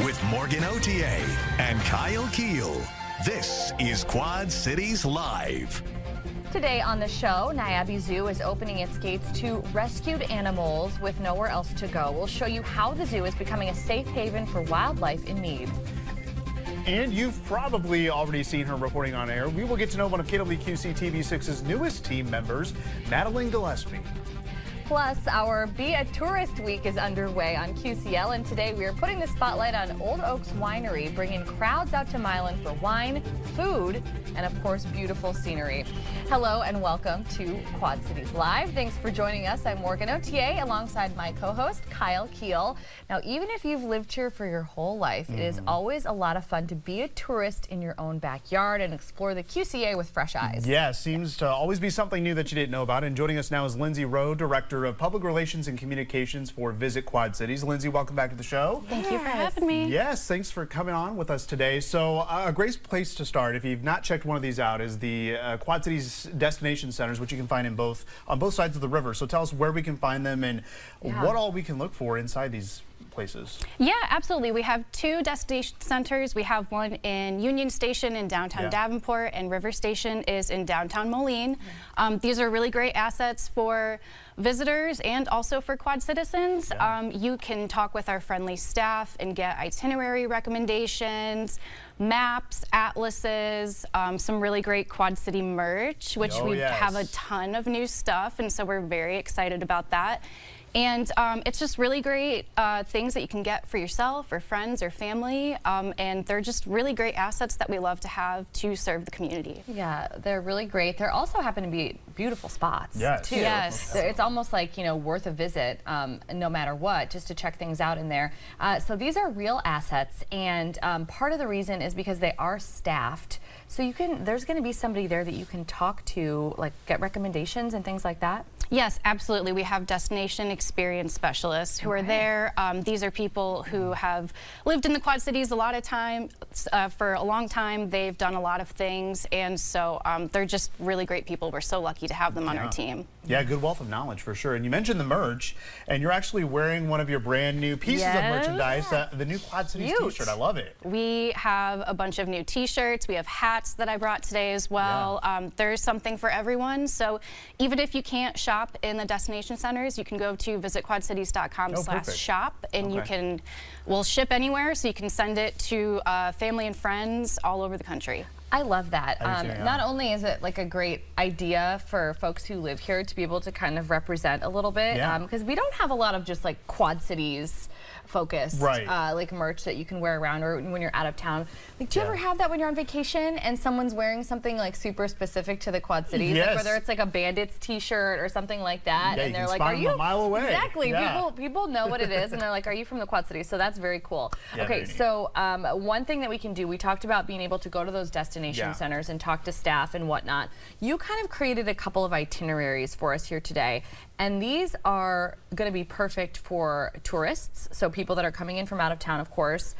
with Morgan Otier and Kyle Keel. This is Quad Cities Live. Today on the show, Niabi Zoo is opening its gates to rescued animals with nowhere else to go. We'll show you how the zoo is becoming a safe haven for wildlife in need. And you've probably already seen her reporting on air. We will get to know one of KWQC TV6's newest team members, Madeline Gillespie. Plus, our Be a Tourist Week is underway on QCL, and today we are putting the spotlight on Old Oaks Winery, bringing crowds out to Milan for wine, food, and of course, beautiful scenery. Hello and welcome to Quad Cities Live. Thanks for joining us. I'm Morgan Otier alongside my co-host, Kyle Keel. Now, even if you've lived here for your whole life, it is always a lot of fun to be a tourist in your own backyard and explore the QCA with fresh eyes. Yeah, seems to always be something new that you didn't know about. And joining us now is Lindsay Rowe, Director of Public Relations and Communications for Visit Quad Cities. Lindsay, welcome back to the show. Thank you for having me. Yes, thanks for coming on with us today. So a great place to start, if you've not checked one of these out, is the Quad Cities Destination Centers, which you can find on both sides of the river. So tell us where we can find them and what all we can look for inside these places. Yeah, absolutely. We have two destination centers. We have one in Union Station in downtown Davenport, and River Station is in downtown Moline. These are really great assets for visitors and also for Quad citizens. You can talk with our friendly staff and get itinerary recommendations, maps, atlases, some really great Quad City merch, which we have a ton of new stuff, and so we're very excited about that. And it's just really great things that you can get for yourself or friends or family, and they're just really great assets that we love to have to serve the community. Yeah, they're really great. There also happen to be beautiful spots too. Yes. It's almost like, you know, worth a visit no matter what, just to check things out in there. So these are real assets, and part of the reason is because they are staffed. So there's going to be somebody there that you can talk to, like get recommendations and things like that. Yes, absolutely. We have destination experience specialists who are there. These are people who have lived in the Quad Cities a lot of time, for a long time. They've done a lot of things, and so they're just really great people. We're so lucky to have them on our team. Yeah, good wealth of knowledge for sure. And you mentioned the merch, and you're actually wearing one of your brand new pieces of merchandise, the new Quad Cities t-shirt. I love it. We have a bunch of new t-shirts. We have hats that I brought today as well. There's something for everyone. So even if you can't shop in the destination centers, you can go to visitquadcities.com/shop, and we'll ship anywhere, so you can send it to family and friends all over the country. I love that. Not only is it like a great idea for folks who live here to be able to kind of represent a little bit, because we don't have a lot of just like Quad Cities focused like merch that you can wear around or when you're out of town. Like, do you ever have that when you're on vacation and someone's wearing something like super specific to the Quad Cities? Like whether it's like a Bandits t-shirt or something like that, and they're like, "Are you?" a mile away. Exactly. People know what it is, and they're like, "Are you from the Quad Cities?" So that's very cool. Okay, so one thing that we can do, we talked about being able to go to those destination centers and talk to staff and whatnot. You kind of created a couple of itineraries for us here today. And these are going to be perfect for tourists, so people that are coming in from out of town, of course.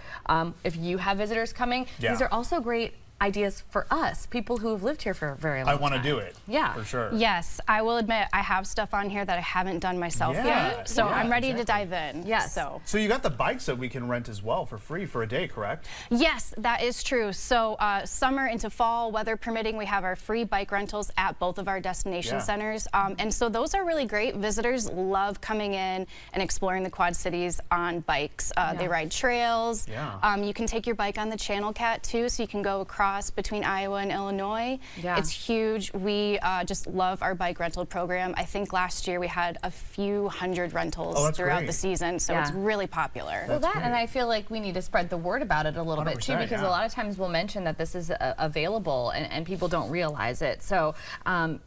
If you have visitors coming, these are also great ideas for us, people who have lived here for a very long time. I want to do it. Yeah. For sure. Yes, I will admit I have stuff on here that I haven't done myself yet. So I'm ready to dive in. Yes. So you got the bikes that we can rent as well for free for a day, correct? Yes, that is true. So summer into fall, weather permitting, we have our free bike rentals at both of our destination centers. And so those are really great. Visitors love coming in and exploring the Quad Cities on bikes. They ride trails. You can take your bike on the Channel Cat too, so you can go across between Iowa and Illinois. It's huge. We just love our bike rental program. I think last year we had a few hundred rentals throughout the season, so it's really popular. Well, and I feel like we need to spread the word about it a little bit too, because a lot of times we'll mention that this is available and people don't realize it. So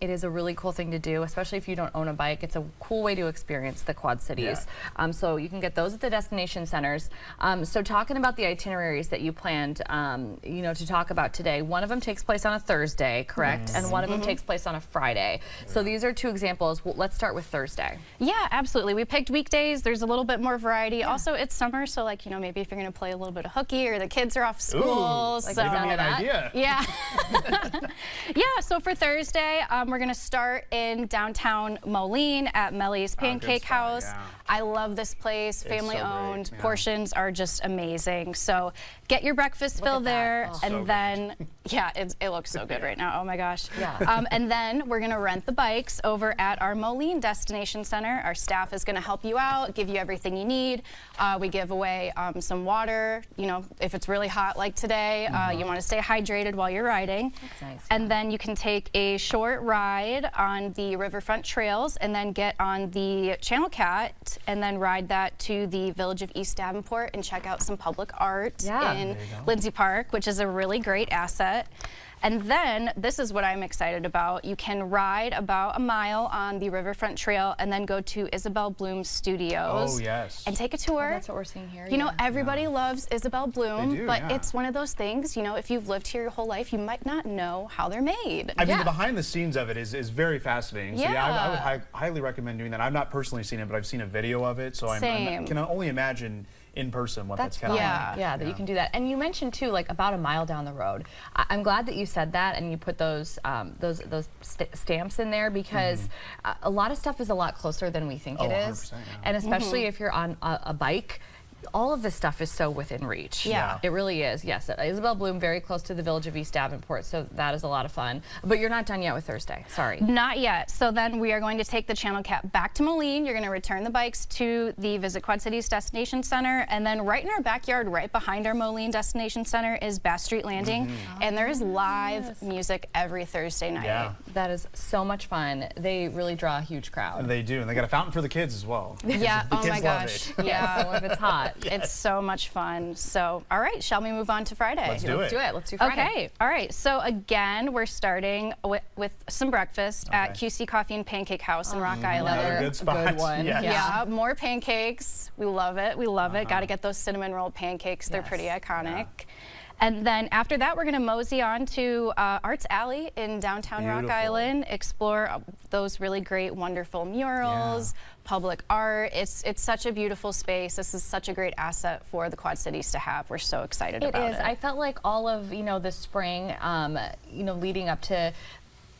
it is a really cool thing to do, especially if you don't own a bike. It's a cool way to experience the Quad Cities. So you can get those at the destination centers. So talking about the itineraries that you planned, you know, to talk about today, one of them takes place on a Thursday, correct? And one of them takes place on a Friday. So these are two examples. Well, let's start with Thursday. Yeah, absolutely. We picked weekdays. There's a little bit more variety. Also, it's summer, so like, you know, maybe if you're going to play a little bit of hooky or the kids are off school. Like so giving me an idea. yeah. Yeah, so for Thursday, we're going to start in downtown Moline at Melly's Pancake spot, House. yeah. I love this place, family so great, owned. yeah. Portions are just amazing. So get your breakfast fill at that. there, Oh. and So then, yeah, it looks so good right now. Oh my gosh. Yeah. And then we're going to rent the bikes over at our Moline Destination Center. Our staff is going to help you out, give you everything you need. We give away some water. You know, if it's really hot like today, you want to stay hydrated while you're riding. That's nice, And then you can take a short ride on the riverfront trails and then get on the Channel Cat and then ride that to the Village of East Davenport and check out some public art Yeah. in Lindsay Park, which is a really great asset. And then, this is what I'm excited about. You can ride about a mile on the Riverfront Trail and then go to Isabel Bloom Studios. Oh, yes. And take a tour. That's what we're seeing here. You know, yeah. everybody loves Isabel Bloom, They do, but yeah. it's one of those things, you know, if you've lived here your whole life, you might not know how they're made. I mean, Yeah. the behind the scenes of it is very fascinating. So yeah, I would Yeah. highly recommend doing that. I've not personally seen it, but I've seen a video of it, so I Same. can only imagine in person what that's kind of yeah. like. Yeah, that you can do that. And you mentioned too, like about a mile down the road. I'm glad that you said that and you put those stamps in there because a lot of stuff is a lot closer than we think Oh, it is. 100%, yeah. And especially if you're on a bike. All of this stuff is so within reach. Yeah. It really is. Yes, Isabel Bloom, very close to the Village of East Davenport, so that is a lot of fun. But you're not done yet with Thursday. Sorry. Not yet. So then we are going to take the Channel Cat back to Moline. You're going to return the bikes to the Visit Quad Cities Destination Center. And then right in our backyard, right behind our Moline Destination Center is Bass Street Landing. And there's live music every Thursday night. Yeah. That is so much fun. They really draw a huge crowd. And they do, and they got a fountain for the kids as well. Yeah, The oh kids my love gosh. it. Yeah. So if it's hot. It's so much fun. So, all right, shall we move on to Friday? Let's do Let's it. do it. Let's do Friday. Okay, all right. So again, we're starting with some breakfast at Okay. QC Coffee and Pancake House in Rock Island. Another good spot. good one. Yes. Yeah, more pancakes. We love it. We love it. Got to get those cinnamon roll pancakes. They're Yes. pretty iconic. And then after that, we're going to mosey on to Arts Alley in downtown Rock Beautiful. Island, explore those really great, wonderful murals, public art. It's such a beautiful space. This is such a great asset for the Quad Cities to have. We're so excited It about is. it. I felt like all of the spring, leading up to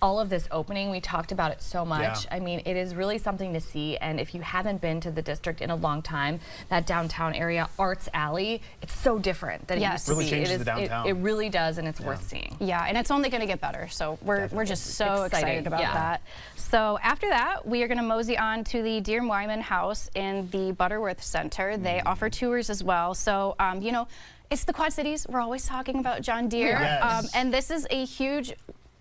all of this opening, we talked about it so much. Yeah. I mean, it is really something to see. And if you haven't been to the district in a long time, that downtown area, Arts Alley, it's so different than it Yes. used to Really be. changes It the is- downtown. It really does, and it's worth seeing. Yeah, and it's only going to get better. So we're just so Exciting, excited about yeah. that. So after that, we are going to mosey on to the Dear Wyman House in the Butterworth Center. They offer tours as well. So, it's the Quad Cities. We're always talking about John Deere. Yes. And this is a huge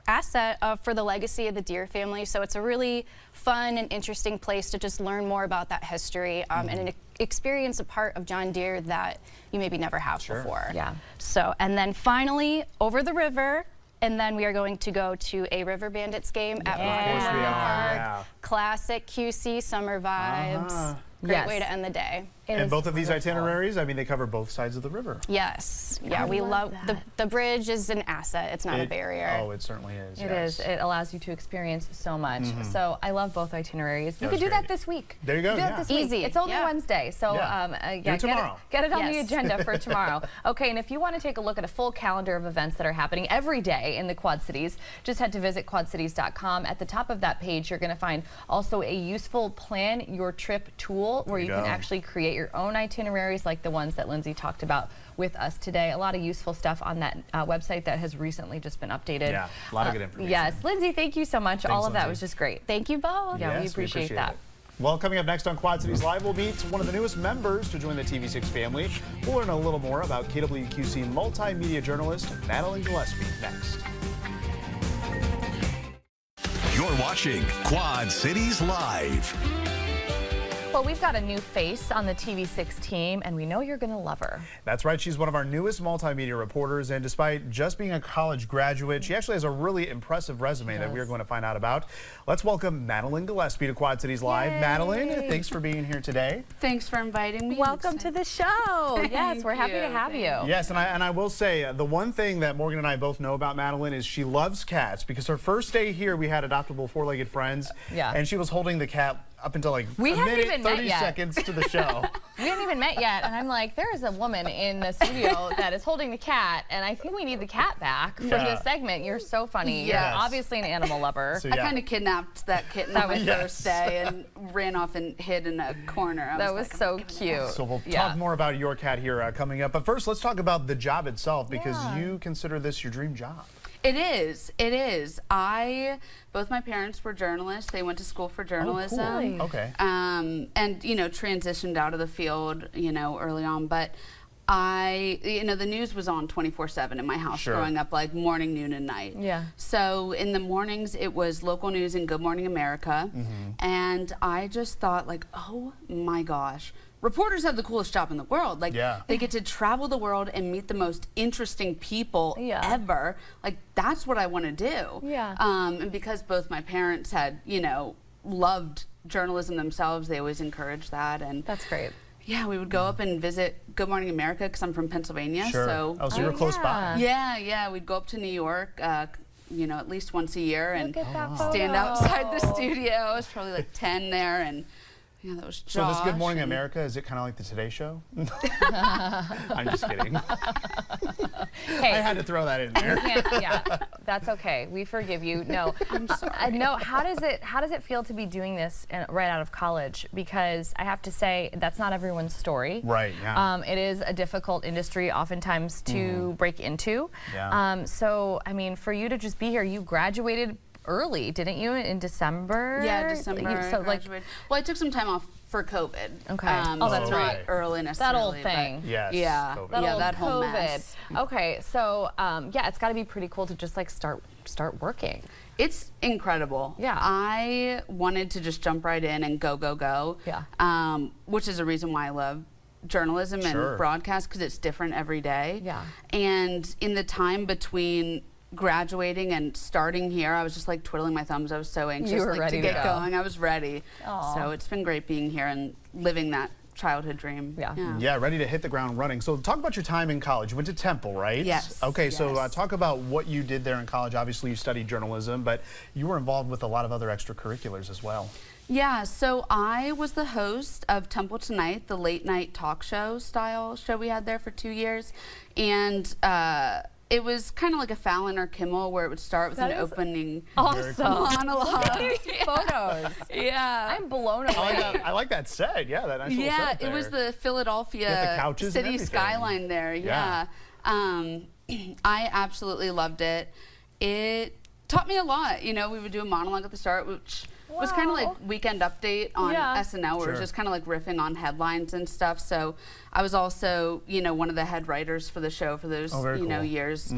asset for the legacy of the Deere family. So it's a really fun and interesting place to just learn more about that history and experience a part of John Deere that you maybe never have before. Yeah. So, and then finally, over the river, and then we are going to go to a River Bandits game at Of course we Ryan are, Park. yeah. Classic QC summer vibes. Great Yes. way to end the day. It And is both of these wonderful. itineraries, I mean, they cover both sides of the river. Yes. Yeah, we love love that. the bridge is an asset. It's not a barrier. Oh, it certainly is. It yes. is. It allows you to experience so much. So I love both itineraries. You That could was do that great. this week. There you go, Do yeah. that this week. Easy, It's only yeah. Wednesday, so Yeah. Do it get tomorrow. it on the Yes. agenda for tomorrow. Okay, and if you want to take a look at a full calendar of events that are happening every day in the Quad Cities, just head to visitquadcities.com. At the top of that page, you're going to find also a useful plan your trip tool where you you can go. actually create your own itineraries like the ones that Lindsay talked about with us today. A lot of useful stuff on that website that has recently just been updated. Yeah, a lot of good information. Yes, Lindsay, thank you so much. All of that Lindsay. was just great. Thank you both. Yeah, we Yes, appreciate that. it. Well, coming up next on Quad Cities Live, we'll meet one of the newest members to join the TV6 family. We'll learn a little more about KWQC multimedia journalist Madeline Gillespie next. You're watching Quad Cities Live. Well, we've got a new face on the TV6 team, and we know you're going to love her. That's right. She's one of our newest multimedia reporters, and despite just being a college graduate, she actually has a really impressive resume that we're going to find out about. Let's welcome Madeline Gillespie to Quad Cities Live. Yay. Madeline, thanks for being here today. Thanks for inviting me. Welcome to the show. Yes, we're happy to have you. Yes, and I will say, the one thing that Morgan and I both know about Madeline is she loves cats, because her first day here, we had adoptable four-legged friends, and she was holding the cat up until like we a haven't minute, even met 30 yet. seconds to the show. We haven't even met yet, and I'm like, there is a woman in the studio that is holding the cat, and I think we need the cat back for this segment. You're so funny. Yes. You're obviously an animal lover. So, I kind of kidnapped that kitten on my Yes. first day and ran off and hid in a corner. That was like, so I'm gonna cute. So we'll Yeah. talk more about your cat here coming up. But first, let's talk about the job itself, because you consider this your dream job. It is. It is. Both my parents were journalists. They went to school for journalism. Really? Okay. And, transitioned out of the field, early on. But the news was on 24/7 in my house Sure. growing up, like morning, noon, and night. Yeah. So in the mornings, it was local news and Good Morning America. And I just thought, like, oh my gosh. Reporters have the coolest job in the world. Like, they get to travel the world and meet the most interesting people ever. Like, that's what I want to do. Yeah. And because both my parents had, loved journalism themselves, they always encouraged that. And That's great. yeah, we would go up and visit Good Morning America because I'm from Pennsylvania. Sure. So So you were close by. yeah, we'd go up to New York, at least once a year and Look at that stand photo. outside the studio. I was probably like 10 there, and that was Josh. So this Good Morning and- America, is it kind of like the Today Show? I'm just kidding. Hey, I had to throw that in there. that's okay. We forgive you. No, I'm sorry. No, how does it feel to be doing this right out of college? Because I have to say that's not everyone's story. Right. Yeah. It is a difficult industry, oftentimes, to break into. Yeah. So, I mean, for you to just be here, you graduated early, didn't you? In December. Yeah, December. So, I graduated. Well, I took some time off for COVID. Okay. Oh, that's not right. early That necessarily. old thing. Yes. Yeah. COVID. That old that whole COVID. mess. Okay, so it's got to be pretty cool to just like start working. It's incredible. Yeah. I wanted to just jump right in and go. Yeah. Which is a reason why I love journalism Sure. and broadcast, because it's different every day. Yeah. And in the time between graduating and starting here, I was just like twiddling my thumbs. I was so anxious You were ready to to get go. going. I was ready. Aw. So it's been great being here and living that childhood dream. Yeah. Yeah, ready to hit the ground running. So talk about your time in college. You went to Temple, right? Yes, Okay, so yes. talk about what you did there in college. Obviously, you studied journalism, but you were involved with a lot of other extracurriculars as well. Yeah, so I was the host of Temple Tonight, the late night talk show style show we had there for 2 years. And it was kind of like a Fallon or Kimmel, where it would start with That an is opening Awesome. monologue. These photos. Yeah. I'm blown away. I like that set. Yeah, that nice little Yeah, set it was there. the Philadelphia You got the couches and city everything. skyline there. Yeah. I absolutely loved it. It taught me a lot. We would do a monologue at the start, which was kind of Wow. like Weekend Update on Yeah. SNL, where it was Sure. just kind of like riffing on headlines and stuff. So I was also, one of the head writers for the show for those, very cool. years.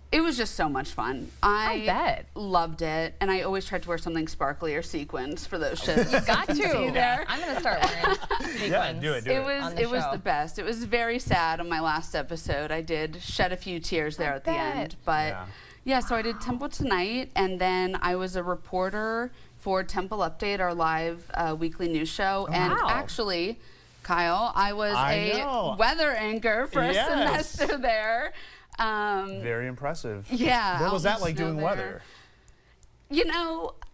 It was just so much fun. I bet. Loved it, and I always tried to wear something sparkly or sequins for those shows. You got to. See there? I'm gonna start wearing sequins. Yeah, do it. on the It was show. the best. It was very sad on my last episode. I did shed a few tears there at the bet. end. But yeah, so I did Temple Tonight, and then I was a reporter for Temple Update, our live weekly news show. And wow. actually, Kyle, I was know. a weather anchor for a Yes. semester there. Very impressive. Yeah. What was out that in like snow doing there. weather?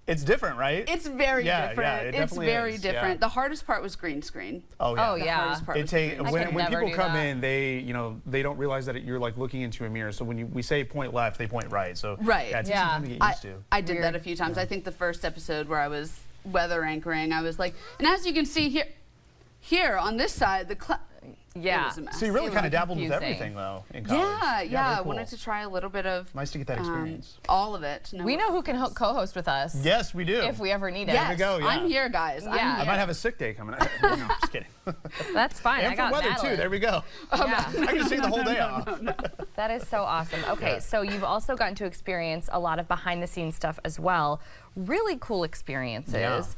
It's different, right? It's very Yeah, different. yeah, it It's definitely very is, different. yeah. The hardest part was green screen. Oh, yeah. Oh, The yeah. hardest part was green screen. When never people do come that. in, they don't realize that you're like looking into a mirror. So when we say point left, they point right. So Right. yeah, it takes Yeah. some time to get used to. I did Weird. that a few times. I think the first episode where I was weather anchoring, I was like, and as you can see here on this side, Yeah. It was a mess. So you really kind of dabbled with confusing. everything, though, in college. Yeah, very I cool. wanted to try a little bit of Nice to get that experience. all of it. No, We know who can co-host with us Yes, we do. if we ever need it. Yes, go, yeah. I'm here, guys. I'm Yeah. I here. might have a sick day coming up. No, I'm just kidding. That's fine. I And for got weather, Madeline. too. There we go. Yeah. I can take the whole day off. That is so awesome. Okay, Yeah. so you've also gotten to experience a lot of behind-the-scenes stuff as well. Really cool experiences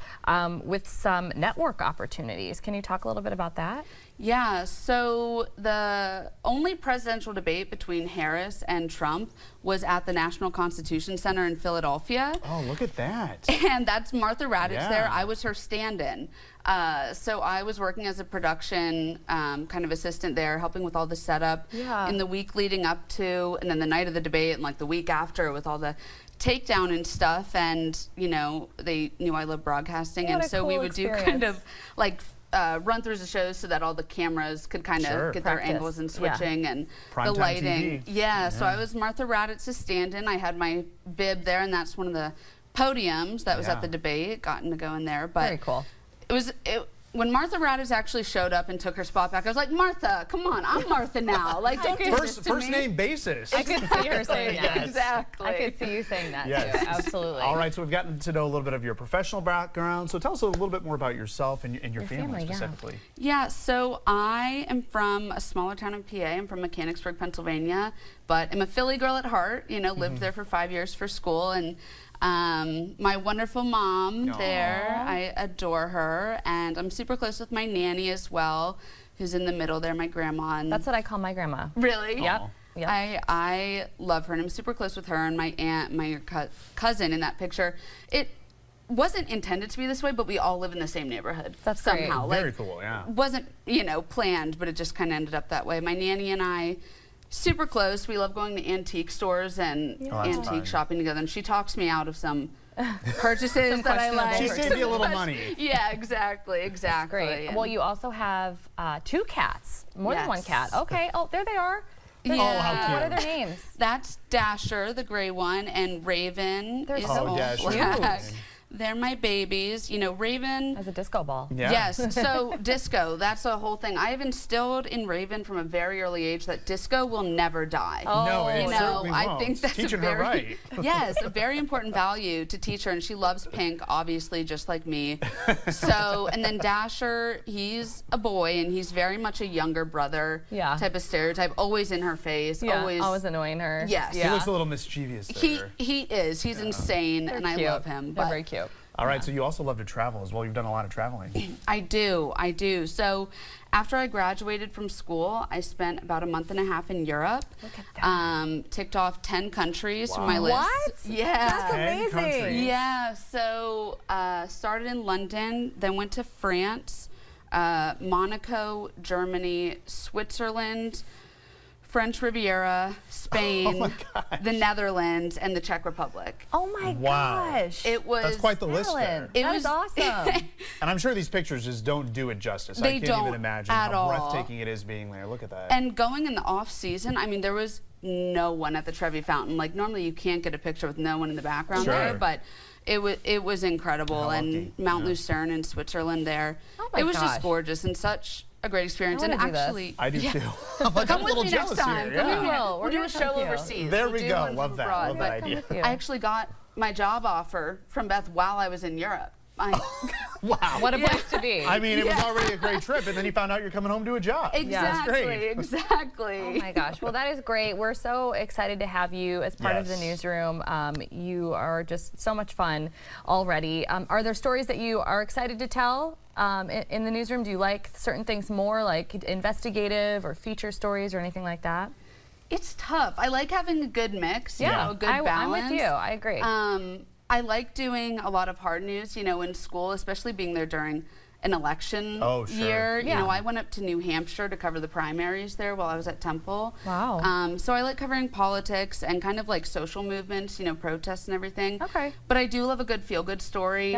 with some network opportunities. Can you talk a little bit about that? Yeah, so the only presidential debate between Harris and Trump was at the National Constitution Center in Philadelphia. Oh, look at that. And that's Martha Raddatz Yeah. there. I was her stand-in. So I was working as a production kind of assistant there, helping with all the setup in the week leading up to, and then the night of the debate, and like the week after with all the takedown and stuff. And, you know, they knew I love broadcasting. What And a so we cool would do kind experience. of like run throughs of shows so that all the cameras could kind of Sure. get Practice. their angles and switching and Primetime the lighting. TV. Yeah, so I was Martha Raddatz's stand-in. I had my bib there, and that's one of the podiums that was Yeah. at the debate. Gotten to go in there, but Very cool. when Martha Raddatz actually showed up and took her spot back, I was like, Martha, come on, I'm Martha now. Like, don't do this to First me. name basis. I could see her saying that. Exactly. I could see you saying that Yes. too. Absolutely. All right, so we've gotten to know a little bit of your professional background. So tell us a little bit more about yourself and your family family, yeah. specifically. Yeah, so I am from a smaller town in PA. I'm from Mechanicsburg, Pennsylvania, but I'm a Philly girl at heart. You know, lived there for 5 years for school, and my wonderful mom there, I adore her, and I'm super close with my nanny as well, who's in the middle there, my grandma. And That's what I call my grandma. really? Yep. Yep. I love her, and I'm super close with her and my aunt, my cousin in that picture. It wasn't intended to be this way, but we all live in the same neighborhood. That's great. somehow. Very Like, cool, yeah. wasn't, you know, planned, but it just kind of ended up that way. My nanny and I, super close. We love going to antique stores and Oh, that's antique fun. shopping together, and she talks me out of some purchases that I like. She saved you a little money. Yeah, exactly. Great. And- Well, you also have 2 cats, more than one Yes. cat. Okay. Oh, there they are. They're- Yeah. Oh, how What are cute. their names? That's Dasher, the gray one, and Raven They're is so all Dasher. black. Cute. They're my babies. You know, Raven. As a disco ball. Yeah. Yes, so disco, that's a whole thing. I have instilled in Raven from a very early age that disco will never die. No, it You know, certainly I won't. think that's Teaching a very, her right. yes, a very important value to teach her, and she loves pink, obviously, just like me. So, and then Dasher, he's a boy, and he's very much a younger brother type of stereotype, always in her face, Yeah. always. Always annoying her. Yes. He Yeah. looks a little mischievous He there. is. He's insane, They're and I cute. love him. They're But very cute. All right, so you also love to travel as well. You've done a lot of traveling. I do. So after I graduated from school, I spent about a month and a half in Europe. Look at that. Ticked off 10 countries from my list. What? Yeah. That's 10 amazing. countries. Yeah, so started in London, then went to France, Monaco, Germany, Switzerland, French Riviera, Spain, the Netherlands, and the Czech Republic. Oh my Wow. gosh. It was That's quite the list there. Madeline, It that was is awesome. And I'm sure these pictures just don't do it justice. I They can't don't even imagine at how all. breathtaking it is being there. Look at that. And going in the off season, I mean, there was no one at the Trevi Fountain. Like normally, you can't get a picture with no one in the background Sure. there, but it was incredible. How And lucky. Mount Yeah. Lucerne in Switzerland there, Oh my it was gosh. just gorgeous and such a great experience. I And wanna do this. actually, I do yeah. too. I'm like, Come I'm a with little me next jealous time. here. Come Yeah. with me. We'll We'll do a come show with you. overseas. There We'll we do go. one from Love that. abroad. Love But that idea. you. I actually got my job offer from Beth while I was in Europe. Wow. What a place to be. I mean, it was already a great trip, and then you found out you're coming home to a job. That's Exactly, great. exactly. Oh my gosh. Well, that is great. We're so excited to have you as part of the Yes. newsroom. You are just so much fun already. Are there stories that you are excited to tell in the newsroom? Do you like certain things more, like investigative or feature stories or anything like that? It's tough. I like having a good mix, you know, a good I'm balance. with you. I agree. I like doing a lot of hard news, you know, in school, especially being there during an election Oh, sure. year. Yeah. You know, I went up to New Hampshire to cover the primaries there while I was at Temple. Wow. So I like covering politics and kind of like social movements, you know, protests and everything. Okay. But I do love a good feel-good story,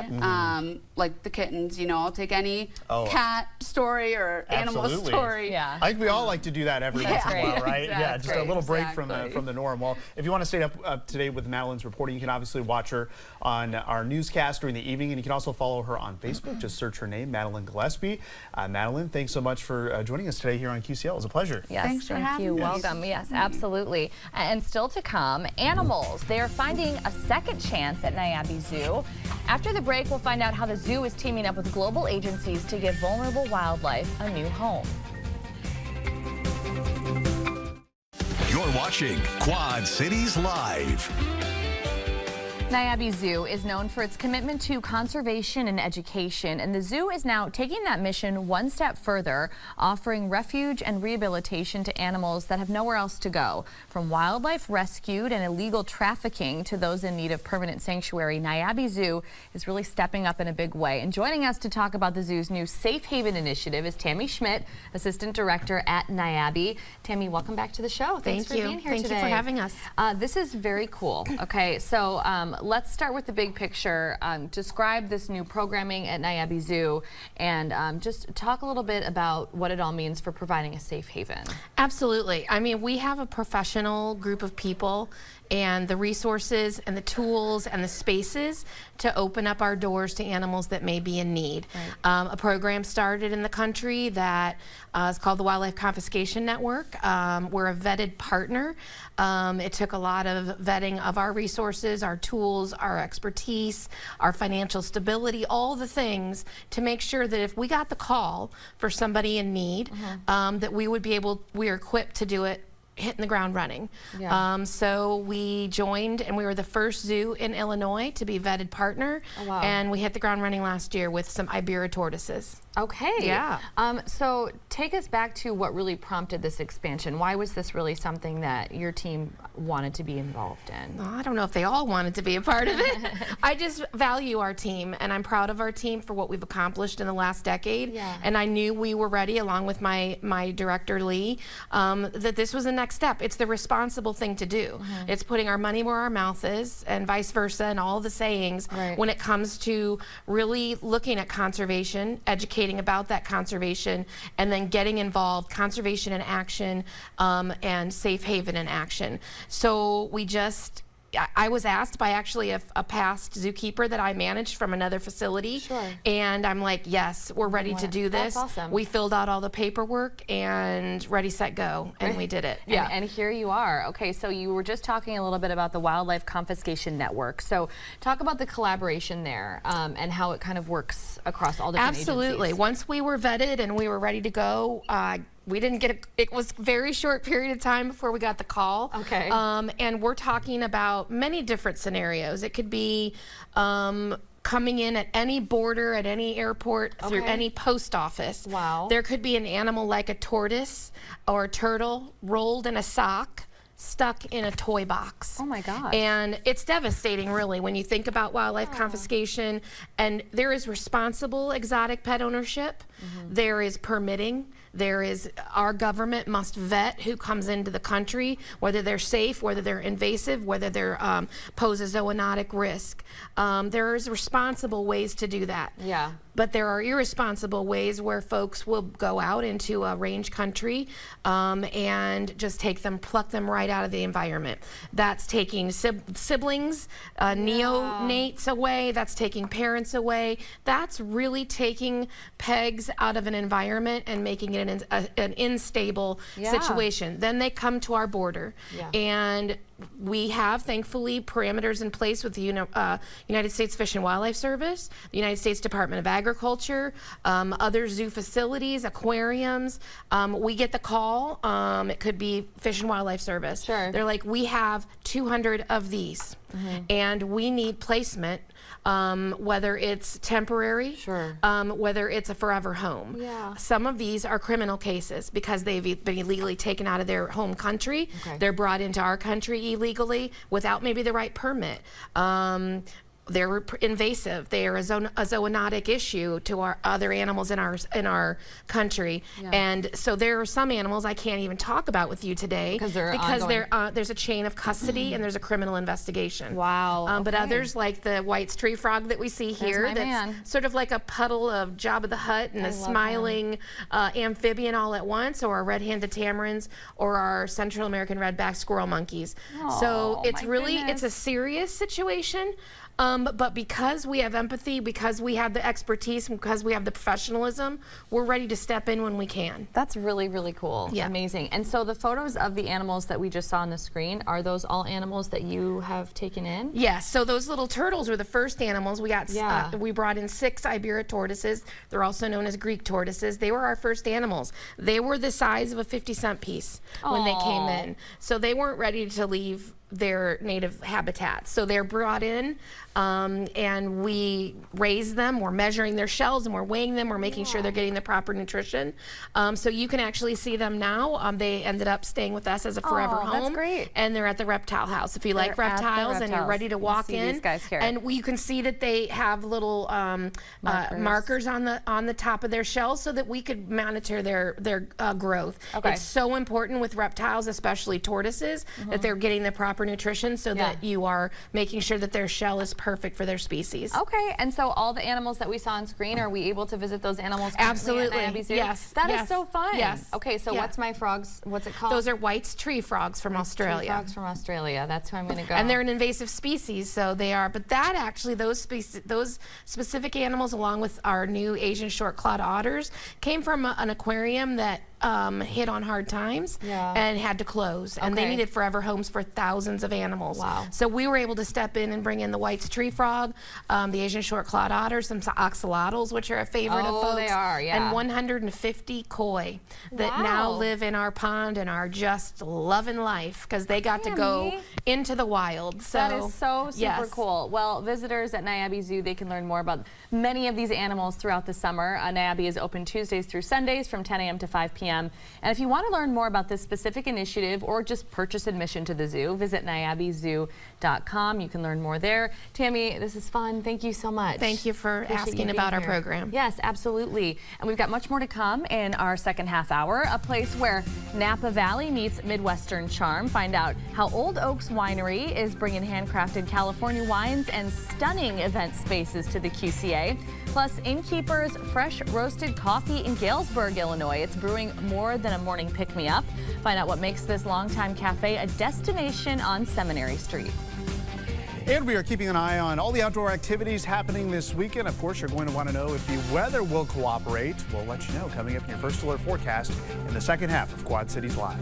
like the kittens. You know, I'll take any Oh. cat story or animal Absolutely. story. Yeah. I think we all like to do that every once in a while, great. right? Yeah, That's just a great. little break Exactly. from the norm. Well, if you want to stay up to date with Madeline's reporting, you can obviously watch her on our newscast during the evening, and you can also follow her on Facebook. Just search her name, Madeline Gillespie. Madeline, thanks so much for joining us today here on QCL. It was a pleasure. Yes, thanks for having you. us. Welcome. Yes, absolutely. And still to come, animals. They are finding a second chance at Niabi Zoo. After the break, we'll find out how the zoo is teaming up with global agencies to give vulnerable wildlife a new home. You're watching Quad Cities Live. Niabi Zoo is known for its commitment to conservation and education, and the zoo is now taking that mission one step further, offering refuge and rehabilitation to animals that have nowhere else to go. From wildlife rescued and illegal trafficking to those in need of permanent sanctuary, Niabi Zoo is really stepping up in a big way. And joining us to talk about the zoo's new Safe Haven initiative is Tammy Schmidt, Assistant Director at Niabi. Tammy, welcome back to the show. Thanks for being here today. Thank you for having us. This is very cool. Okay, so let's start with the big picture. Describe this new programming at Niabi Zoo and just talk a little bit about what it all means for providing a safe haven. Absolutely. I mean, we have a professional group of people and the resources and the tools and the spaces to open up our doors to animals that may be in need. Right. A program started in the country that is called the Wildlife Confiscation Network. We're a vetted partner. It took a lot of vetting of our resources, our tools, our expertise, our financial stability, all the things to make sure that if we got the call for somebody in need, that we are equipped to do it hitting the ground running. Yeah. So we joined, and we were the first zoo in Illinois to be vetted partner. Oh, wow. And we hit the ground running last year with some Ibera tortoises. Okay. Yeah. So take us back to what really prompted this expansion. Why was this really something that your team wanted to be involved in? I don't know if they all wanted to be a part of it. I just value our team, and I'm proud of our team for what we've accomplished in the last decade. Yeah. And I knew we were ready, along with my director, Lee, that this was the next step. It's the responsible thing to do. It's putting our money where our mouth is, and vice versa, and all the sayings when it comes to really looking at conservation, educating about that conservation, and then getting involved, conservation in action, and safe haven in action. So I was asked by actually a past zookeeper that I managed from another facility. Sure. And I'm like, yes, we're ready to do this. That's awesome. We filled out all the paperwork and ready, set, go, and we did it. Yeah. And here you are. Okay, so you were just talking a little bit about the Wildlife Confiscation Network. So talk about the collaboration there and how it kind of works across all different Absolutely. agencies. Once we were vetted and we were ready to go, we didn't get it was a very short period of time before we got the call. Okay. And we're talking about many different scenarios. It could be coming in at any border, at any airport, through any post office. Wow. There could be an animal like a tortoise or a turtle rolled in a sock, stuck in a toy box. Oh my God. And it's devastating, really, when you think about wildlife confiscation. And there is responsible exotic pet ownership. There is permitting. There is, our government must vet who comes into the country, whether they're safe, whether they're invasive, whether they're pose a zoonotic risk. There's responsible ways to do that. Yeah. But there are irresponsible ways where folks will go out into a range country and just pluck them right out of the environment. That's taking siblings, neonates away. That's taking parents away. That's really taking pegs out of an environment and making it an unstable situation. Then they come to our border, and we have, thankfully, parameters in place with the United States Fish and Wildlife Service, the United States Department of Agriculture, other zoo facilities, aquariums. We get the call. It could be Fish and Wildlife Service. Sure. They're like, we have 200 of these, and we need placement, whether it's temporary, whether it's a forever home. Yeah. Some of these are criminal cases because they've been illegally taken out of their home country. They're brought into our country illegally without maybe the right permit. They're invasive. They are a zoonotic issue to our other animals in our country, and so there are some animals I can't even talk about with you today because there's a chain of custody and there's a criminal investigation. Wow. But others, like the white tree frog that we see here, that's sort of like a puddle of Jabba the Hutt and a smiling amphibian all at once, or our red-handed tamarins, or our Central American redback squirrel monkeys. So it's really it's a serious situation. But because we have empathy, because we have the expertise, and because we have the professionalism, we're ready to step in when we can. That's really, really cool. Yeah. Amazing. And so the photos of the animals that we just saw on the screen, are those all animals that you have taken in? Yes, so those little turtles were the first animals. We got Yeah. we brought in 6 Ibera tortoises. They're also known as Greek tortoises. They were our first animals. They were the size of a 50-cent piece when they came Aw. in. So they weren't ready to leave their native habitats. So they're brought in and we raise them. We're measuring their shells and we're weighing them. We're making sure they're getting the proper nutrition. So you can actually see them now. They ended up staying with us as a forever Oh, home. that's great. And they're at the reptile house. If you like They're at the reptiles and you're reptiles. ready to You walk see in, these guys here. and you can see that they have little markers on the top of their shells so that we could monitor their growth. Okay. It's so important with reptiles, especially tortoises, that they're getting the proper nutrition so that you are making sure that their shell is perfect for their species. Okay, and so all the animals that we saw on screen, are we able to visit those animals currently Absolutely. at Niabi Zoo? Yes. That is Yes. so fun. Yes. Okay, so Yeah. what's my frogs, what's it called? Those are White's tree frogs from Australia. Frogs from Australia. That's who I'm going to go. And they're an invasive species, so they are. But that actually, those specific animals, along with our new Asian short-clawed otters, came from an aquarium that hit on hard times and had to close. And they Okay. needed forever homes for thousands of animals. Wow. So we were able to step in and bring in the White's tree frog, the Asian short-clawed otter, some axolotls, which are a favorite of Oh, folks. they are, yeah. And 150 koi that now Wow. live in our pond and are just loving life because they got to go Tammy. into the wild. So That is so super yes. cool. Well, visitors at Niabi Zoo, they can learn more about many of these animals throughout the summer. Niabi is open Tuesdays through Sundays from 10 a.m. to 5 p.m. And if you want to learn more about this specific initiative or just purchase admission to the zoo, visit niabizoo.com. You can learn more there. Tammy, this is fun. Thank you so much. Thank you for Appreciate asking you being about our here. program. Yes, absolutely. And we've got much more to come in our second half hour, a place where Napa Valley meets Midwestern charm. Find out how Old Oaks Winery is bringing handcrafted California wines and stunning event spaces to the QCA. Plus, Innkeeper's fresh roasted coffee in Galesburg, Illinois. It's brewing more than a morning pick-me-up. Find out what makes this longtime cafe a destination on Seminary Street. And we are keeping an eye on all the outdoor activities happening this weekend. Of course, you're going to want to know if the weather will cooperate. We'll let you know coming up in your First Alert forecast in the second half of Quad Cities Live.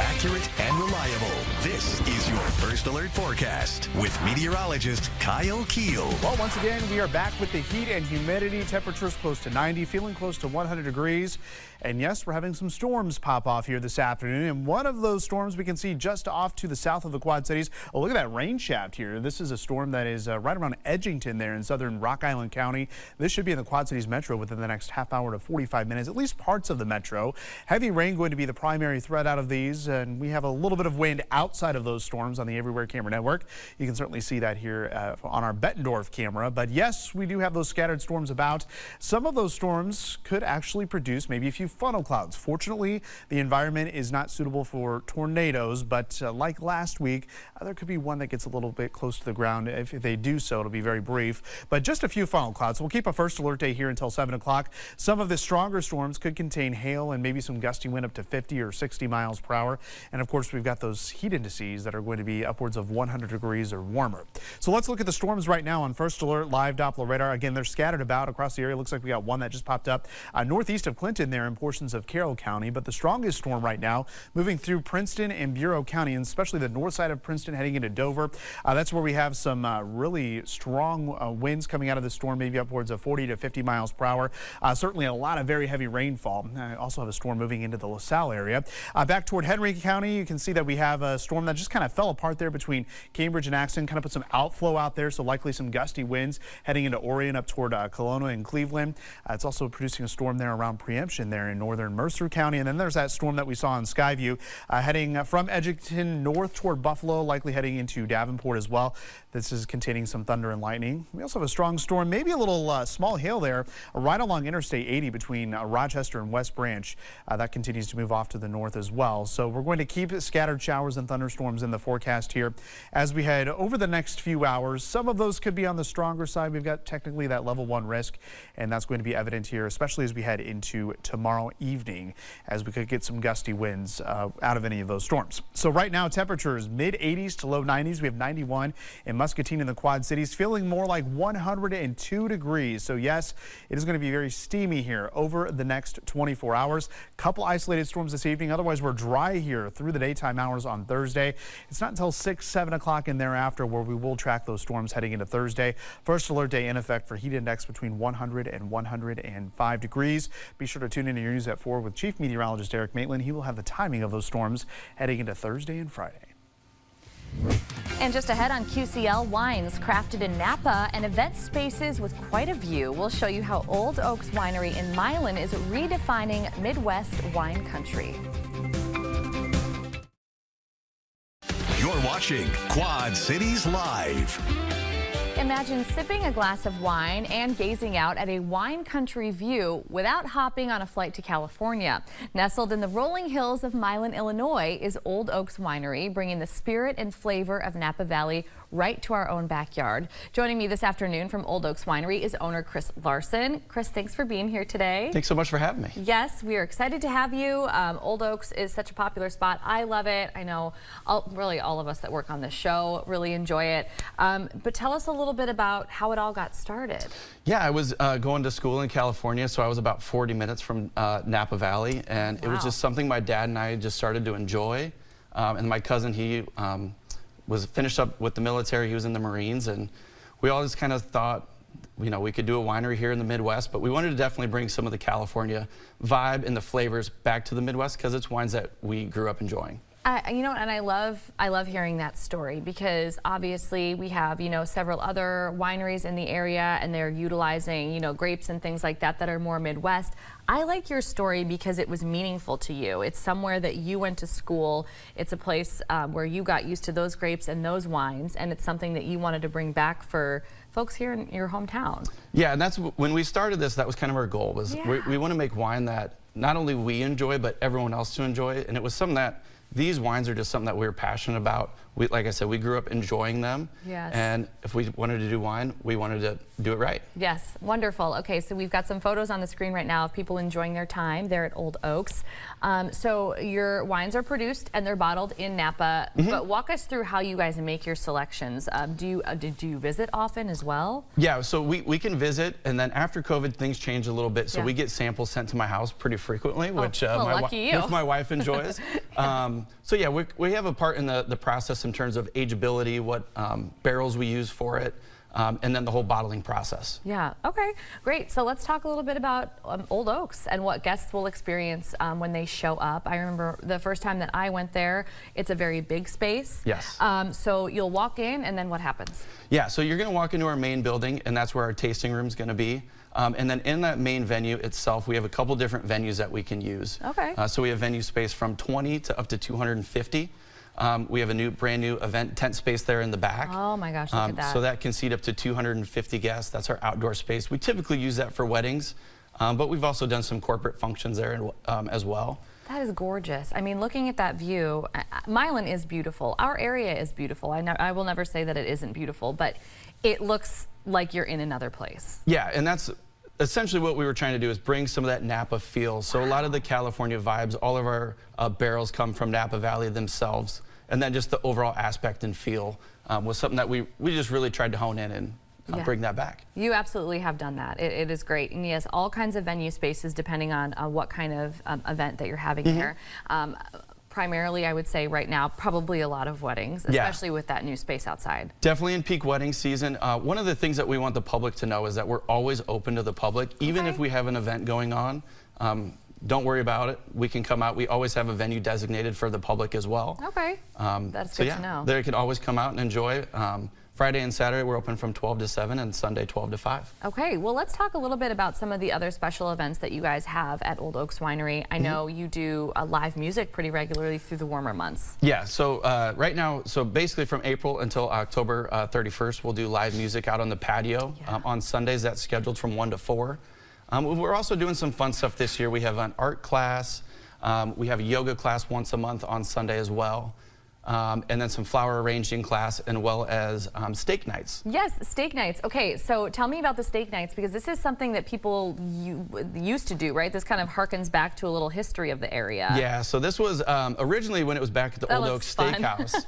Accurate and reliable. This is your First Alert forecast with meteorologist Kyle Keel. Well, once again, we are back with the heat and humidity. Temperatures close to 90, feeling close to 100 degrees. And yes, we're having some storms pop off here this afternoon. And one of those storms we can see just off to the south of the Quad Cities. Oh, look at that rain shaft here. This is a storm that is right around Edgington there in southern Rock Island County. This should be in the Quad Cities metro within the next half hour to 45 minutes, at least parts of the metro. Heavy rain going to be the primary threat out of these. And we have a little bit of wind outside of those storms on the Everywhere Camera Network. You can certainly see that here on our Bettendorf camera. But yes, we do have those scattered storms about. Some of those storms could actually produce maybe a few funnel clouds. Fortunately, the environment is not suitable for tornadoes, but like last week, there could be one that gets a little bit close to the ground. If they do so, it'll be very brief, but just a few funnel clouds. We'll keep a first alert day here until 7 o'clock. Some of the stronger storms could contain hail and maybe some gusty wind up to 50 or 60 miles per hour. And of course, we've got those heat indices that are going to be upwards of 100 degrees or warmer. So let's look at the storms right now on First Alert live Doppler radar. Again, they're scattered about across the area. Looks like we got one that just popped up northeast of Clinton there in portions of Carroll County. But the strongest storm right now moving through Princeton and Bureau County, and especially the north side of Princeton heading into Dover. That's where we have some really strong winds coming out of the storm, maybe upwards of 40 to 50 miles per hour. Certainly a lot of very heavy rainfall. Also have a storm moving into the LaSalle area. Back toward Henry County, you can see that we have a storm that just kind of fell apart there between Cambridge and Axton, kind of put some outflow out there, so likely some gusty winds heading into Orion up toward Kelowna and Cleveland. It's also producing a storm there around Preemption there in northern Mercer County. And then there's that storm that we saw in Skyview heading from Edgington north toward Buffalo, likely heading into Davenport as well. This is containing some thunder and lightning. We also have a strong storm, maybe a little small hail there right along Interstate 80 between Rochester and West Branch. That continues to move off to the north as well. So we're going to going to keep scattered showers and thunderstorms in the forecast here as we head over the next few hours. Some of those could be on the stronger side. We've got technically that level 1 risk, and that's going to be evident here, especially as we head into tomorrow evening, as we could get some gusty winds out of any of those storms. So right now, temperatures mid-80s to low 90s. We have 91 in Muscatine and the Quad Cities, feeling more like 102 degrees. So yes, it is going to be very steamy here over the next 24 hours. Couple isolated storms this evening. Otherwise, we're dry here through the daytime hours on Thursday. It's not until 6, 7 o'clock and thereafter where we will track those storms heading into Thursday. First alert day in effect for heat index between 100 and 105 degrees. Be sure to tune into your news at 4 with Chief Meteorologist Eric Maitland. He will have the timing of those storms heading into Thursday and Friday. And just ahead on QCL, wines crafted in Napa and event spaces with quite a view. We'll show you how Old Oaks Winery in Milan is redefining Midwest wine country. You're watching Quad Cities Live. Imagine sipping a glass of wine and gazing out at a wine country view without hopping on a flight to California. Nestled in the rolling hills of Milan, Illinois, is Old Oaks Winery, bringing the spirit and flavor of Napa Valley right to our own backyard. Joining me this afternoon from Old Oaks Winery is owner Chris Larson. Chris, thanks for being here today. Thanks so much for having me. Yes, we are excited to have you. Old Oaks is such a popular spot. I love it. I know really all of us that work on this show really enjoy it. But tell us a little bit about how it all got started. Yeah, I was going to school in California, so I was about 40 minutes from Napa Valley, and it was just something my dad and I just started to enjoy. And my cousin, he was finished up with the military. He was in the Marines, and we all just kind of thought, you know, we could do a winery here in the Midwest, but we wanted to definitely bring some of the California vibe and the flavors back to the Midwest because it's wines that we grew up enjoying. You know, and I love hearing that story because obviously we have, you know, several other wineries in the area and they're utilizing, you know, grapes and things like that that are more Midwest. I like your story because it was meaningful to you. It's somewhere that you went to school. It's a place where you got used to those grapes and those wines, and it's something that you wanted to bring back for folks here in your hometown. Yeah, and that's when we started this, that was kind of our goal, was we want to make wine that not only we enjoy, but everyone else to enjoy it. And it was something that these wines are just something that we're passionate about. Like I said, we grew up enjoying them. Yes. And if we wanted to do wine, we wanted to do it right. Yes, wonderful. Okay, so we've got some photos on the screen right now of people enjoying their time there at Old Oaks. So your wines are produced and they're bottled in Napa, but walk us through how you guys make your selections. Do you visit often as well? Yeah, so we can visit, and then after COVID, things changed a little bit, so we get samples sent to my house pretty frequently, which my wife enjoys. So yeah, we have a part in the process in terms of ageability, what barrels we use for it, and then the whole bottling process. Yeah, okay, great. So let's talk a little bit about Old Oaks and what guests will experience when they show up. I remember the first time that I went there, it's a very big space. Yes. So you'll walk in and then what happens? Yeah, so you're gonna walk into our main building, and that's where our tasting room is gonna be. And then in that main venue itself, we have a couple different venues that we can use. Okay. So we have venue space from 20 to up to 250. We have a brand new event tent space there in the back. Oh my gosh, look at that. So that can seat up to 250 guests. That's our outdoor space. We typically use that for weddings, but we've also done some corporate functions there as well. That is gorgeous. I mean, looking at that view, Milan is beautiful. Our area is beautiful. I will never say that it isn't beautiful, but it looks like you're in another place. Yeah, and that's essentially what we were trying to do, is bring some of that Napa feel. So a lot of the California vibes, all of our barrels come from Napa Valley themselves, and then just the overall aspect and feel was something that we just really tried to hone in and bring that back. You absolutely have done that. It is great. And yes, all kinds of venue spaces depending on what kind of event that you're having here. Primarily, I would say right now, probably a lot of weddings, especially with that new space outside. Definitely in peak wedding season. One of the things that we want the public to know is that we're always open to the public, even if we have an event going on. Don't worry about it. We can come out. We always have a venue designated for the public as well. Okay, that's good to know. They can always come out and enjoy. Friday and Saturday we're open from 12 to 7 and Sunday 12 to 5. Okay, well let's talk a little bit about some of the other special events that you guys have at Old Oaks Winery. I know you do live music pretty regularly through the warmer months. Yeah, so right now, so basically from April until October 31st, we'll do live music out on the patio. On Sundays, that's scheduled from 1 to 4. We're also doing some fun stuff this year. We have an art class. We have a yoga class once a month on Sunday as well. And then some flower arranging class, as well as steak nights. Yes, steak nights. Okay, so tell me about the steak nights, because this is something that people used to do, right? This kind of harkens back to a little history of the area. Yeah, so this was originally when it was back at the Old Oaks Steakhouse.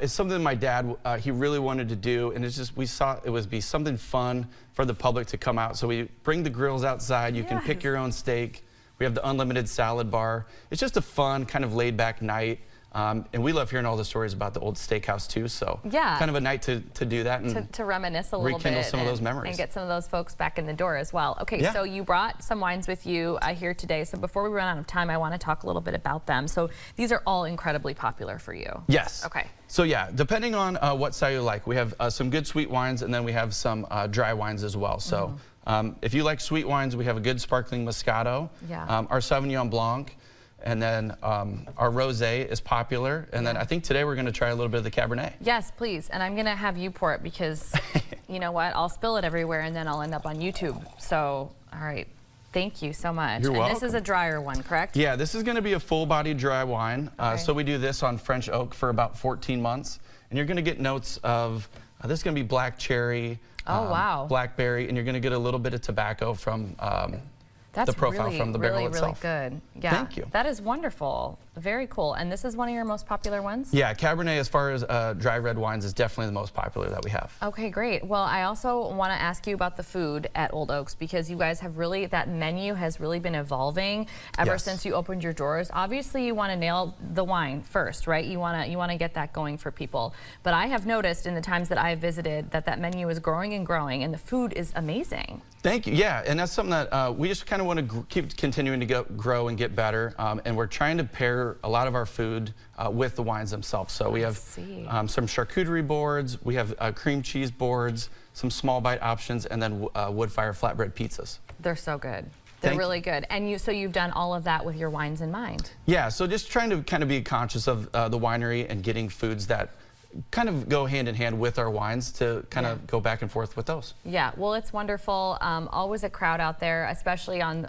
It's something my dad, he really wanted to do, and it's just, we saw it would be something fun for the public to come out. So we bring the grills outside, you can pick your own steak. We have the unlimited salad bar. It's just a fun, kind of laid back night. And we love hearing all the stories about the old steakhouse too, so kind of a night to do that and to reminisce a little bit, rekindle some of those memories. And get some of those folks back in the door as well. Okay, so you brought some wines with you here today. So before we run out of time, I want to talk a little bit about them. So these are all incredibly popular for you. Yes. Okay. So yeah, depending on what style you like, we have some good sweet wines, and then we have some dry wines as well. So if you like sweet wines, we have a good sparkling Moscato, our Sauvignon Blanc. And then our rosé is popular. And then I think today we're going to try a little bit of the Cabernet. Yes, please. And I'm going to have you pour it because, you know what, I'll spill it everywhere and then I'll end up on YouTube. So, all right. Thank you so much. You're welcome. And this is a drier one, correct? Yeah, this is going to be a full-bodied dry wine. So we do this on French oak for about 14 months. And you're going to get notes of, this is going to be black cherry, blackberry, and you're going to get a little bit of tobacco from That's the profile really, from the barrel itself. Really good. Yeah. Thank you. That is wonderful. Very cool. And this is one of your most popular ones? Yeah, Cabernet, as far as dry red wines, is definitely the most popular that we have. Okay, great. Well, I also want to ask you about the food at Old Oaks, because you guys have really, that menu has really been evolving ever since you opened your doors. Obviously, you want to nail the wine first, right? You want to get that going for people. But I have noticed in the times that I've visited that menu is growing and growing, and the food is amazing. Thank you. Yeah, and that's something that we just kind of want to keep continuing to grow and get better. And we're trying to pair a lot of our food with the wines themselves. So we have some charcuterie boards, we have cream cheese boards, some small bite options, and then wood fire flatbread pizzas. They're so good. They're really good. And so you've done all of that with your wines in mind. Yeah, so just trying to kind of be conscious of the winery and getting foods that kind of go hand in hand with our wines to kind of go back and forth with those. Yeah, well, it's wonderful. Always a crowd out there, especially on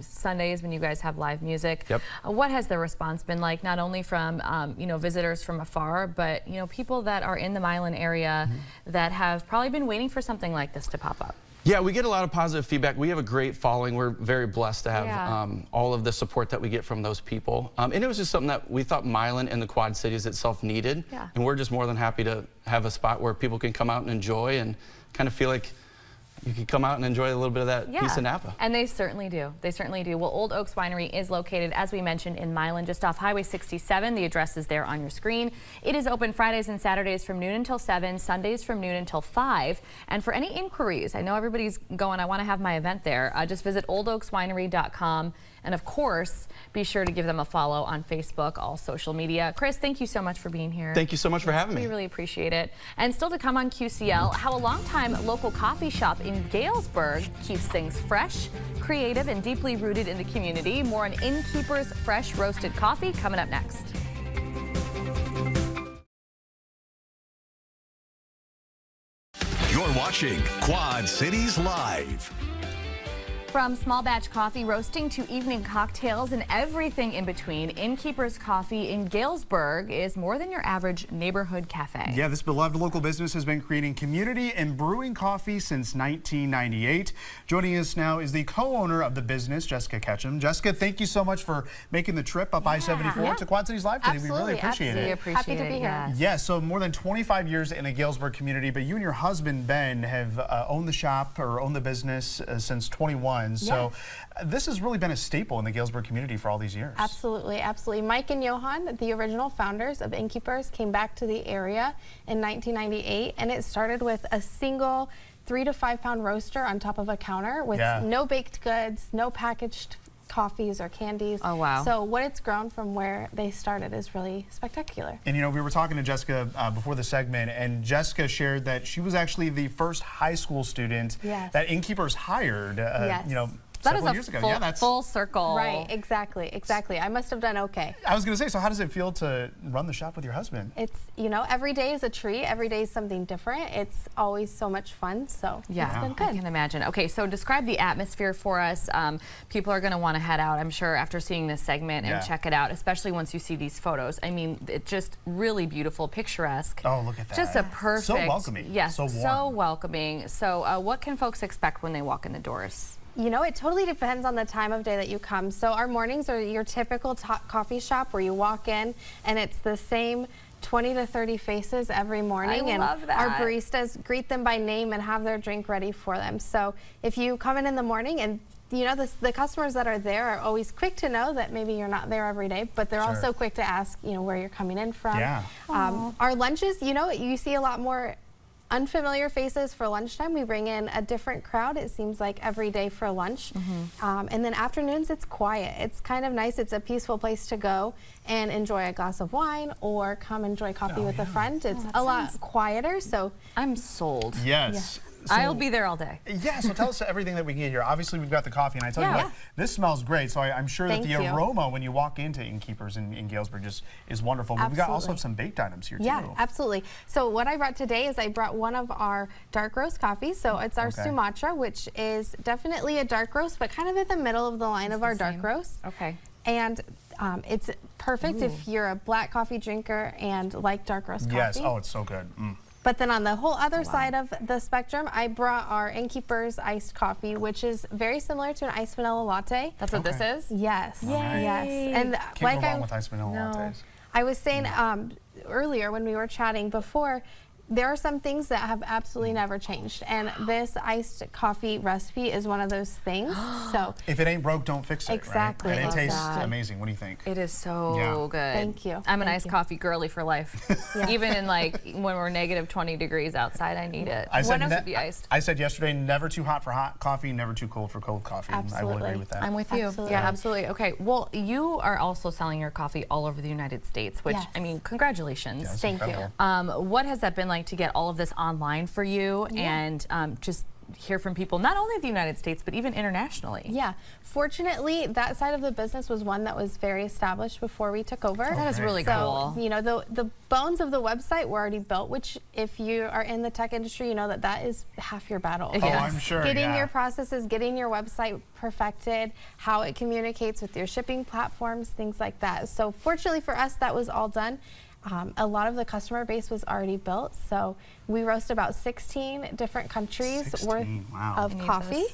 Sundays when you guys have live music. Yep. What has the response been like, not only from visitors from afar, but people that are in the Milan area that have probably been waiting for something like this to pop up? Yeah, we get a lot of positive feedback. We have a great following. We're very blessed to have all of the support that we get from those people. And it was just something that we thought Milan and the Quad Cities itself needed. Yeah. And we're just more than happy to have a spot where people can come out and enjoy and kind of feel like you can come out and enjoy a little bit of that piece of Napa. And they certainly do. They certainly do. Well, Old Oaks Winery is located, as we mentioned, in Milan, just off Highway 67. The address is there on your screen. It is open Fridays and Saturdays from noon until 7, Sundays from noon until 5. And for any inquiries, I know everybody's going, I want to have my event there. Just visit oldoakswinery.com. And of course, be sure to give them a follow on Facebook, all social media. Chris, thank you so much for being here. Thank you so much for having me. We really appreciate it. And still to come on QCL, how a longtime local coffee shop in Galesburg keeps things fresh, creative, and deeply rooted in the community. More on Innkeeper's fresh roasted coffee coming up next. You're watching Quad Cities Live. From small batch coffee roasting to evening cocktails and everything in between, Innkeeper's Coffee in Galesburg is more than your average neighborhood cafe. Yeah, this beloved local business has been creating community and brewing coffee since 1998. Joining us now is the co-owner of the business, Jessica Ketchum. Jessica, thank you so much for making the trip up I-74 to Quad Cities Live today. We really appreciate it. Happy to be here. Yeah, so more than 25 years in the Galesburg community, but you and your husband, Ben, have owned the shop or owned the business since 21. So this has really been a staple in the Galesburg community for all these years. Absolutely, absolutely. Mike and Johan, the original founders of Innkeepers, came back to the area in 1998, and it started with a single 3 to 5 pound roaster on top of a counter with no baked goods, no packaged coffees or candies. Oh, wow. So what it's grown from where they started is really spectacular. And we were talking to Jessica before the segment, and Jessica shared that she was actually the first high school student that Innkeepers hired, That is several a years ago. full, Yeah, that's full circle. Right, exactly. I must have done okay. I was going to say, so how does it feel to run the shop with your husband? It's, you know, every day is a treat. Every day is something different. It's always so much fun, so it's been I good. can imagine. Okay, so describe the atmosphere for us. People are going to want to head out, I'm sure, after seeing this segment and check it out, especially once you see these photos. I mean, it's just really beautiful, picturesque. Oh, look at that. Just a perfect. So welcoming. Yes, so warm. so welcoming. So what can folks expect when they walk in the doors? You know, it totally depends on the time of day that you come. So our mornings are your typical coffee shop where you walk in and it's the same 20 to 30 faces every morning. I and love that. Our baristas greet them by name and have their drink ready for them. So if you come in the morning and you know, the customers that are there are always quick to know that maybe you're not there every day, but they're also quick to ask, you know, where you're coming in from. Yeah. Our lunches, you know, you see a lot more unfamiliar faces for lunchtime. We bring in a different crowd, it seems like, every day for lunch. And then afternoons, it's quiet. It's kind of nice. It's a peaceful place to go and enjoy a glass of wine or come enjoy coffee with a friend. It's a lot quieter, so. I'm sold. Yes. So, I'll be there all day. Yeah, so tell us everything that we can get here. Obviously, we've got the coffee, and I tell you what, this smells great. So I'm sure that the aroma when you walk into Innkeepers in Galesburg just is wonderful. But we've got also some baked items here, too. Yeah, absolutely. So what I brought today is I brought one of our dark roast coffees. So it's our Sumatra, which is definitely a dark roast, but kind of at the middle of the line of our dark roast. Okay. And it's perfect if you're a black coffee drinker and like dark roast coffee. Yes, oh, it's so good. But then on the whole other side of the spectrum, I brought our Innkeepers iced coffee, which is very similar to an iced vanilla latte. That's what this is? Yes. Yay. Yes. And Can't go wrong with iced vanilla lattes. I was saying earlier when we were chatting before, there are some things that have absolutely never changed, and this iced coffee recipe is one of those things. So if it ain't broke, don't fix it. Exactly. Right? And it tastes amazing. What do you think? It is so good. Thank you. I'm an iced coffee girly for life. Even in like when we're negative 20 degrees outside, I need it. What else would be iced? I said yesterday, never too hot for hot coffee, never too cold for cold coffee. Absolutely. I will agree with that. I'm with you. Absolutely. Yeah, absolutely. Okay. Well, you are also selling your coffee all over the United States, which I mean, congratulations. Yes, Thank incredible. What has that been like to get all of this online for you and just hear from people not only in the United States but even internationally? Yeah, fortunately that side of the business was one that was very established before we took over. That is really so, cool. You know, the bones of the website were already built, which if you are in the tech industry, you know that is half your battle. Oh, I'm sure. Getting your processes, getting your website perfected, how it communicates with your shipping platforms, things like that. So fortunately for us, that was all done. A lot of the customer base was already built, so we roast about 16 different countries worth of coffee.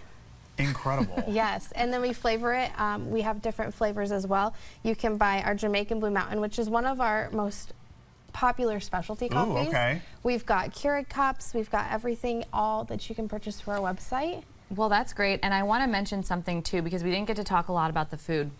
Incredible. Yes, and then we flavor it. We have different flavors as well. You can buy our Jamaican Blue Mountain, which is one of our most popular specialty coffees. Ooh, okay. We've got Keurig cups. We've got everything all that you can purchase through our website. Well, that's great, and I want to mention something too because we didn't get to talk a lot about the food.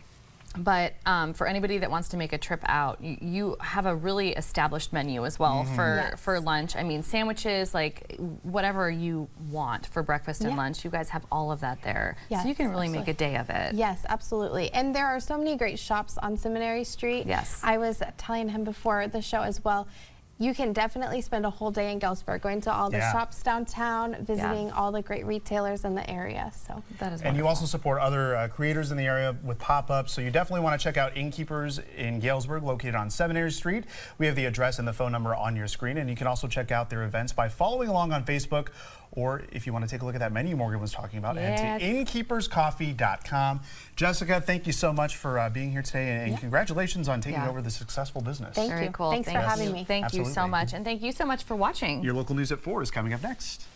But for anybody that wants to make a trip out, you have a really established menu as well for lunch. I mean, sandwiches, like whatever you want for breakfast and lunch, you guys have all of that there. Yes, so you can really make a day of it. Yes, absolutely. And there are so many great shops on Seminary Street. Yes. I was telling him before the show as well. You can definitely spend a whole day in Galesburg, going to all the shops downtown, visiting all the great retailers in the area. So that is wonderful. And you also support other creators in the area with pop-ups, so you definitely want to check out Innkeepers in Galesburg, located on Seminary Street. We have the address and the phone number on your screen, and you can also check out their events by following along on Facebook, or if you want to take a look at that menu Morgan was talking about, head to innkeeperscoffee.com. Jessica, thank you so much for being here today, and congratulations on taking over the successful business. Thank you. Very cool. Thanks for having me. Thank you so much, and thank you so much for watching. Your local news at 4 is coming up next.